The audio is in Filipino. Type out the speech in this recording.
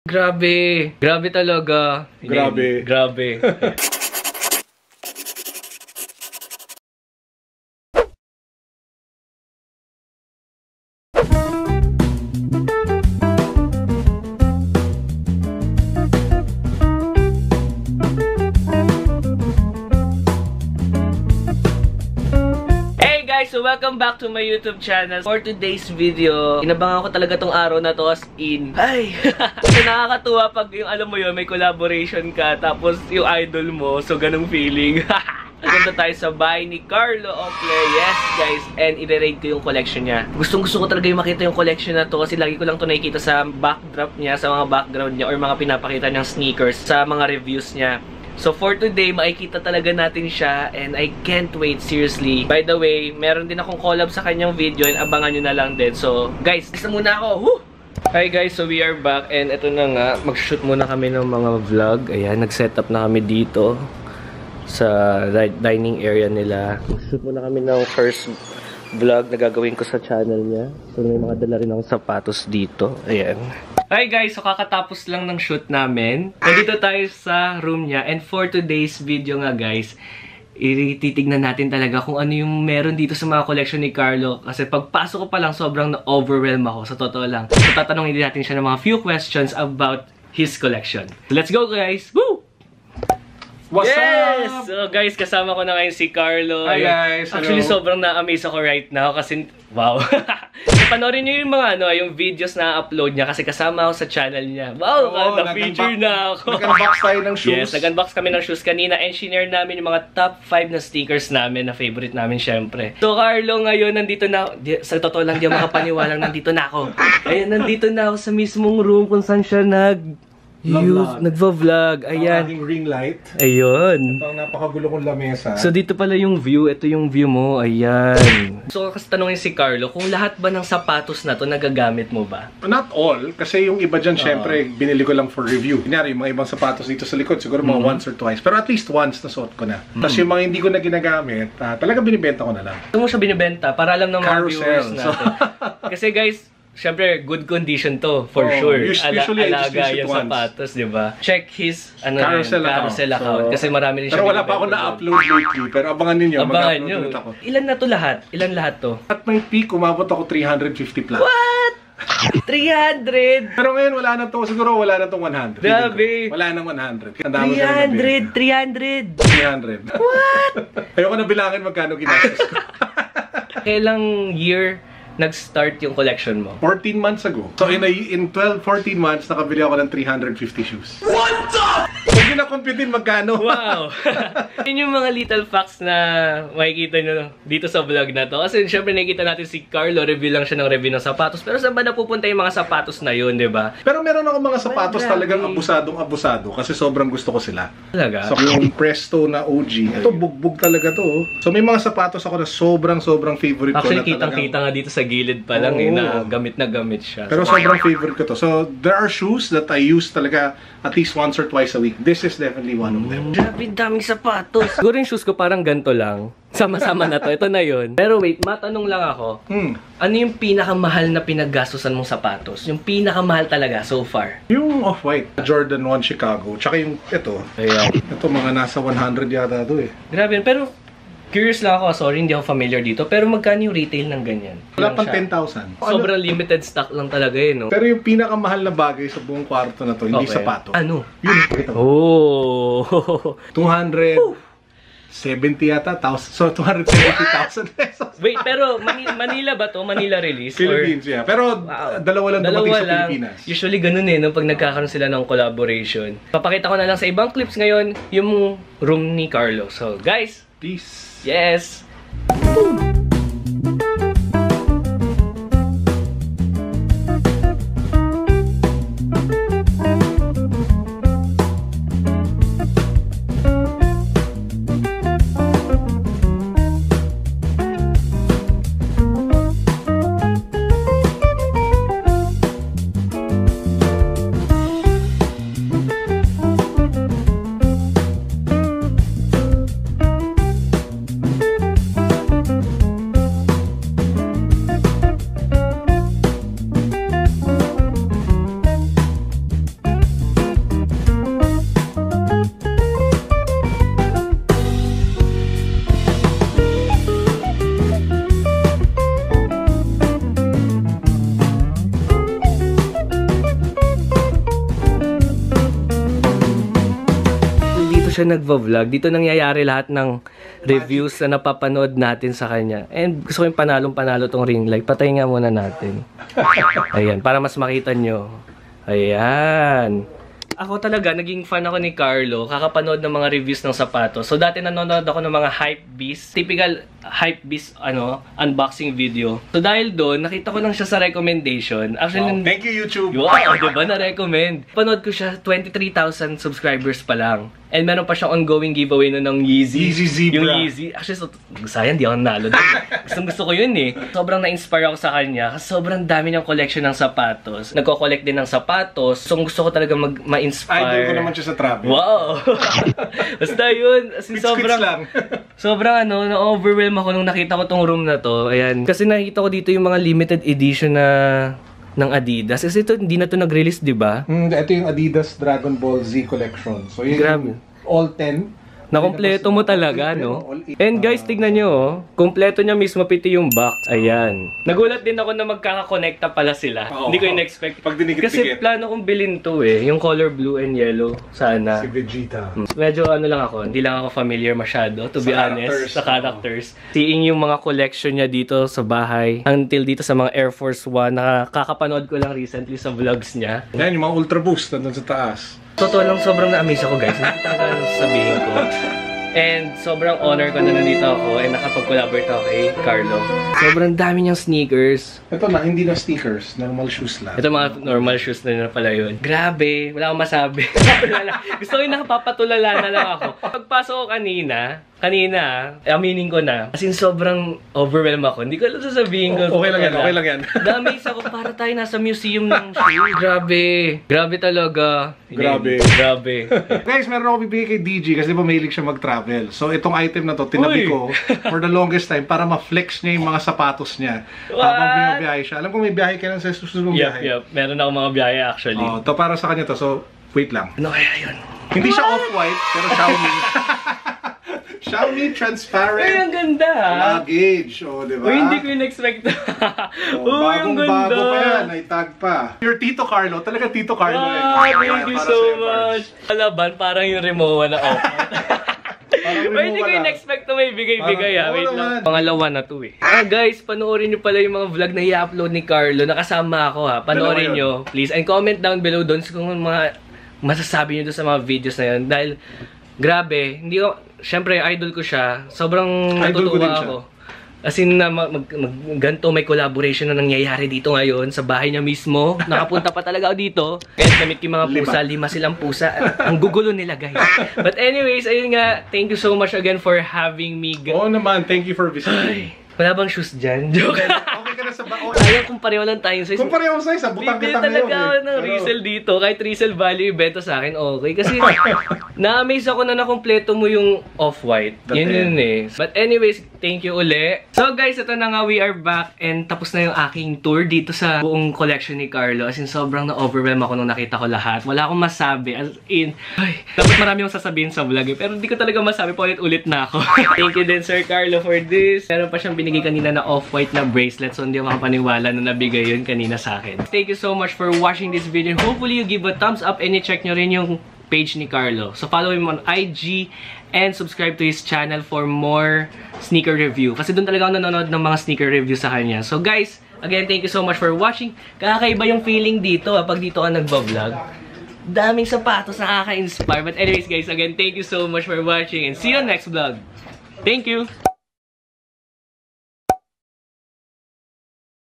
Grabe. Grabe talaga. Grabe. Grabe. So welcome back to my YouTube channel. For today's video, inabangan ko talaga tong araw na to as in. Ay! So nakakatuwa pag yung alam mo yun, may collaboration ka, tapos yung idol mo, so ganung feeling. Nandito tayo sa bahay ni Carlo Ocle. Yes guys, and i-rate ko yung collection niya. Gustong gusto ko talaga yung makita yung collection na to kasi lagi ko lang to nakikita sa backdrop niya, sa mga background niya, or mga pinapakita niyang sneakers sa mga reviews niya. So for today, makikita talaga natin siya and I can't wait, seriously. By the way, meron din akong collab sa kanyang video and abangan nyo na lang din. So guys, isa muna ako. Woo! Hi guys, so we are back and ito na nga, mag-shoot muna kami ng mga vlog. Ayan, nag-setup na kami dito sa dining area nila. Mag-shoot muna kami ng first vlog na gagawin ko sa channel niya. So may mga dala rin akong sapatos dito. Ayan. Hi guys, so kakatapos lang ng shoot namin. Nandito tayo sa room niya. And for today's video nga guys, titignan natin talaga kung ano yung meron dito sa mga collection ni Carlo. Kasi pagpasok ko pa lang, sobrang na-overwhelm ako. Sa totoo lang. So tatanungin din natin siya ng mga few questions about his collection. So let's go guys! Woo! What's yes! up? So guys, kasama ko na ngayon si Carlo. Hi guys! Actually, hello. sobrang na-amaze ako right now kasi, wow. Panoorin niyo yung mga yung videos na upload niya kasi kasama ako sa channel niya. Wow, na-feature na ako. Nag-unbox tayo ng shoes. Yes, nag-unbox kami ng shoes kanina and shinare namin yung mga top 5 na stickers namin na favorite namin syempre. So Carlo, ngayon nandito na ako. Sa totoo lang, di ako makapaniwalang nandito na ako. Ayan, nandito na ako sa mismong room kung saan siya nagva-vlog. Ayan. Ang ring light. Ayun. Ito ang napakagulo kong lamesa. So dito pala yung view. Ito yung view mo. Ayan. So kasi tanongin si Carlo, kung lahat ba ng sapatos na to nagagamit mo ba? Not all. Kasi yung iba dyan, syempre, binili ko lang for review. Kunyari, yung mga ibang sapatos dito sa likod, siguro mga once or twice. Pero at least once nasuot ko na. Tapos yung mga hindi ko na ginagamit, talaga binibenta ko na lang. Ito mo siya binibenta para alam ng mga Carousel. viewers natin. Kasi guys, syempre, good condition to, for sure. Usually, Alaga yung sapatos, di ba? Check his carousel account. Kasi marami rin siya. Pero wala pa ako na-upload lately. Pero abangan ninyo. Abangan nyo. Ako. Ilan na to lahat? Ilan lahat to? At my peak, umabot ako 350 plus. What? 300! Pero ngayon, wala na to. Siguro wala na tong 100. Grabe! Wala nang 100. 300! What? Ayoko na bilangin magkano ginastos ko. Kailang year nag-start yung collection mo? 14 months ago. So in 14 months, nakabili ako ng 350 shoes. What the? Huwag nyo na-computein magkano. Wow! Yun yung mga little facts na makikita nyo dito sa vlog na to. Kasi syempre nakikita natin si Carlo, review lang siya ng review ng sapatos. Pero saan ba napupunta yung mga sapatos na yun, di ba? Pero meron ako mga sapatos talagang abusadong-abusado kasi sobrang gusto ko sila. Talaga? So yung Presto na OG, ito bugbog talaga to. So may mga sapatos ako na sobrang favorite ko na talagang. Actually, kitang-kita nga dito sa gilid pa lang na gamit siya. Pero sobrang favorite ko to. So there are shoes that I use talaga at least once or twice a week. This is definitely one of them. Grabe, daming sapatos. Siguro yung shoes ko parang ganito lang. Sama-sama na to. Ito na yun. Pero wait, matanong lang ako. Ano yung pinakamahal na pinaggastusan mong sapatos? Yung pinakamahal talaga so far? Yung Off-White. Jordan 1 Chicago. Tsaka yung ito. Ayan. Ito mga nasa 100 yata to eh. Grabe, pero curious lang ako. Sorry, hindi ako familiar dito. Pero magkano yung retail ng ganyan? Wala pang 10,000. Sobrang limited stock lang talaga eh, no? Pero yung pinakamahal na bagay sa buong kwarto na to, hindi sapato. Ano? Yun, ito. Oh! 270 yata, so 270,000 pesos. Wait, pero Manila ba to? Manila release? Philippines, yeah. Pero dalawa lang dumating sa Pilipinas. Usually ganun eh, no? Pag nagkakaroon sila ng collaboration. Papakita ko na lang sa ibang clips ngayon, yung room ni Carlo. So, guys, peace. Yes! dito siya nagva-vlog. Dito nangyayari lahat ng reviews na napapanood natin sa kanya. And gusto ko yung panalong-panalo tong ring light. Patayin nga muna natin. Ayan, para mas makita nyo. Ayan. Ako talaga, naging fan ako ni Carlo. Kakapanood ng mga reviews ng sapatos. So, dati nanonood ako ng mga Hypebeast. Typical Hypebeast, unboxing video. So, dahil doon, nakita ko lang siya sa recommendation. Actually, Thank you, YouTube. Wow, diba? Na-recommend. Panood ko siya, 23,000 subscribers pa lang. And meron pa siyang ongoing giveaway na ng Yeezy. Yeezy Zebra. Yung Yeezy. Actually, sayang, di ako nalo. Gusto ko yun eh. Sobrang na-inspire ako sa kanya. Kasi sobrang dami niyang collection ng sapatos. Nagko-collect din ng sapatos. So, gusto ko talaga ma-inspire. Idol ko naman siya sa travel. Wow! Basta yun. As in, sobrang, lang. sobrang na-overwhelm ako nung nakita ko tong room na to. Ayan. Kasi nakita ko dito yung mga limited edition na ng Adidas. Kasi ito, hindi na to nag-release, di ba? Ito yung Adidas Dragon Ball Z collection. So, yun Grabe. all 10. Nakompleto mo talaga, no? And guys, tignan nyo, oh. Kompleto niya mismo piti yung box. Ayan. Nagulat din ako na magkakakonekta pala sila. Hindi ko in-expect. Pag dinikit-dikit. Kasi plano kong bilhin to eh. Yung color blue and yellow. Sana. Si Vegeta. Medyo lang ako. Hindi lang ako familiar masyado, to be honest. Sa characters. Seeing yung mga collection niya dito sa bahay. Until dito sa mga Air Force One. Nakakapanood ko lang recently sa vlogs niya. Yan, yung mga Ultra Boost nandun sa taas. Totoo lang, sobrang na-amaze ako guys. Hindi talaga ano sasabihin ko. And sobrang honor ko na nandito ako and nakapag-collaborate ako kay Carlo. Sobrang dami niyang sneakers. Ito na, hindi na stickers. Normal shoes lang. Ito mga normal shoes na pala yun. Grabe, wala akong masabi. Gusto ko yung nakapapatulala na lang ako. Pagpasok ko kanina, aminin ko na. As in, sobrang overwhelmed ako. Hindi ko alam sasabihin ko. Okay lang yan, okay lang yan. Na-amaze ako para tayo nasa museum ng shoes. Grabe. Grabe talaga. Grabe. Grabe. Guys, meron ako bibigay kay DG kasi ba mahilig siya mag-travel. So, itong item na to, tinabi ko for the longest time para ma-flex niya yung mga sapatos niya. Habang binabiyahe siya. Alam ko may biyahe ka lang sa susunod biyahe. Yep. Meron ako mga biyahe actually. Oh, to para sa kanya to. So, wait lang. Ano kaya yun? Hindi siya off-white, pero Xiaomi. Xiaomi transparent. Ay, ang ganda ha? Luggage. O, diba? Uy, hindi ko in-expect. Bagong-bago pa yan. Ay tag pa. Your Tito Carlo. Talaga Tito Carlo. Thank you so much. Alaban, parang yung Rimowa na outfit. Uy, hindi ko in-expect na may bigay-bigay ha. Wait lang. Pangalawa na to eh. Guys, panoorin nyo pala yung mga vlog na i-upload ni Carlo. Nakasama ako ha. Panoorin nyo, please. And comment down below doon kung mga masasabi nyo doon sa mga videos na yun. Dahil, grabe, hindi ko, syempre, idol ko siya. Sobrang natutuwa ako. As in, ganito may collaboration na nangyayari dito ngayon sa bahay niya mismo. Nakapunta pa talaga ako dito. Kahit namit yung mga pusa, 5 silang pusa. Ang gugulo nila, guys. But anyways, ayun nga, thank you so much again for having me. Oo naman, thank you for visiting. Wala bang shoes dyan? Joke. Okay ka na sa baon. Sayang kung pareho lang tayong size. Kung pareho size, butang Bibili kita ngayon talaga ako ng resell dito. Kahit resell value ibenta sa akin, okay. Kasi na-amaze ako na nakompleto mo yung off-white. Yun eh. But anyways, thank you uli. So guys, ito na nga, we are back. And tapos na yung aking tour dito sa buong collection ni Carlo. As in, sobrang na-overwhelm ako nung nakita ko lahat. Wala akong masabi. As in, dapat marami akong sasabihin sa vlog eh. Pero hindi ko talaga masabi. Paulit-ulit na ako. Thank you din, Sir Carlo, for this. Meron pa siyang binigay kanina na off-white na bracelet. So, hindi ako makapaniwala na nabigay yun kanina sa akin. Thank you so much for watching this video. Hopefully, you give a thumbs up and i-check nyo rin yung page ni Carlo. So, follow him on IG and subscribe to his channel for more sneaker review. Kasi doon talaga ako nanonood ng mga sneaker review sa kanya. So, guys, again, thank you so much for watching. Kakaiba yung feeling dito pag dito ka nagbablog. Daming sapatos na nakaka-inspire. But anyways, guys, again, thank you so much for watching and see you on next vlog. Thank you!